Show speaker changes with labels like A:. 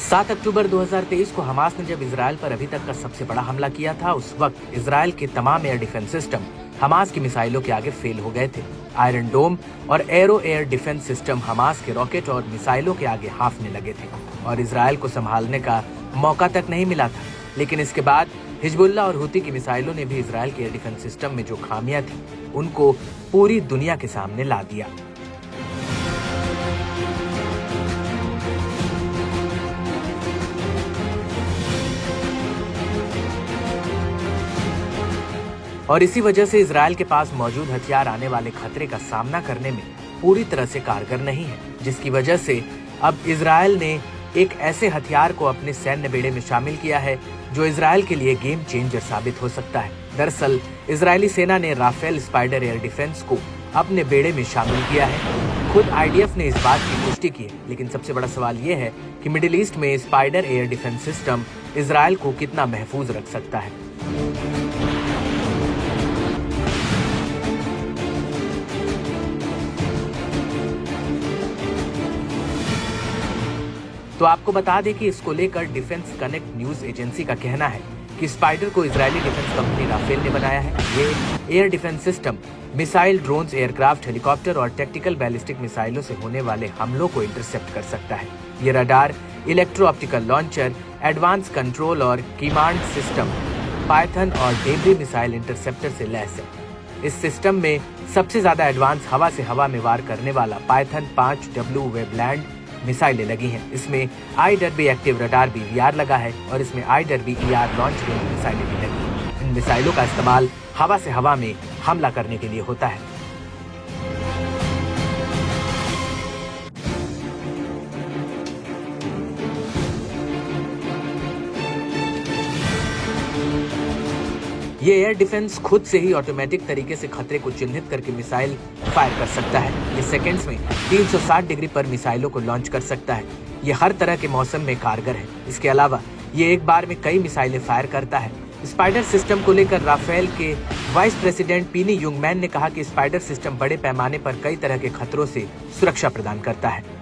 A: 7 अक्टूबर 2023 को हमास ने जब इजराइल पर अभी तक का सबसे बड़ा हमला किया था, उस वक्त इजराइल के तमाम एयर डिफेंस सिस्टम हमास की मिसाइलों के आगे फेल हो गए थे। आयरन डोम और arrow air defence system Hamas के रॉकेट और मिसाइलों के आगे हाफने लगे थे और इजराइल को संभालने का मौका तक नहीं मिला था। लेकिन इसके बाद हिजबुल्लाह और हुती की मिसाइलों ने भी इजराइल के एयर डिफेंस सिस्टम में जो खामियां थी, उनको पूरी दुनिया के सामने ला दिया। और इसी वजह से इजराइल के पास मौजूद हथियार आने वाले खतरे का सामना करने में पूरी तरह से कारगर नहीं है, जिसकी वजह से अब इजराइल ने एक ऐसे हथियार को अपने सैन्य बेड़े में शामिल किया है जो इजराइल के लिए गेम चेंजर साबित हो सकता है। दरअसल इजरायली सेना ने राफेल स्पाइडर एयर डिफेंस को अपने बेड़े में शामिल किया है। खुद आईडीएफ ने इस बात की पुष्टि की है, लेकिन सबसे बड़ा सवाल ये है कि मिडिल ईस्ट में spider air defence system Israel को कितना महफूज रख सकता है। तो आपको बता दें कि इसको लेकर डिफेंस कनेक्ट न्यूज एजेंसी का कहना है कि स्पाइडर को इजरायली डिफेंस कंपनी राफेल ने बनाया है। ये air defence system missile, drones, aircraft, helicopter और टैक्टिकल बैलिस्टिक मिसाइलों से होने वाले हमलों को इंटरसेप्ट कर सकता है। ये radar, electro optical launcher, advance control और कमांड सिस्टम, पाइथन और डेब्री मिसाइल इंटरसेप्टर से लैस है। इस सिस्टम में सबसे ज्यादा एडवांस हवा से हवा में वार करने वाला पाइथन 5W वेबलैंड मिसाइलें लगी हैं। इसमें IWB एक्टिव रडार BVR लगा है और इसमें IWB ER लॉन्च रेंज मिसाइलें भी लगी हैं। इन मिसाइलों का इस्तेमाल हवा से हवा में हमला करने के लिए होता है। ये एयर डिफेंस खुद से ही ऑटोमेटिक तरीके से खतरे को चिन्हित करके मिसाइल फायर कर सकता है। ये सेकंड्स में 360 डिग्री पर मिसाइलों को लॉन्च कर सकता है। ये हर तरह के मौसम में कारगर है। इसके अलावा ये एक बार में कई मिसाइलें फायर करता है। स्पाइडर सिस्टम को लेकर राफेल के वाइस प्रेसिडेंट पीनी युंगमैन ने कहा कि स्पाइडर सिस्टम बड़े पैमाने पर कई तरह के खतरों से सुरक्षा प्रदान करता है।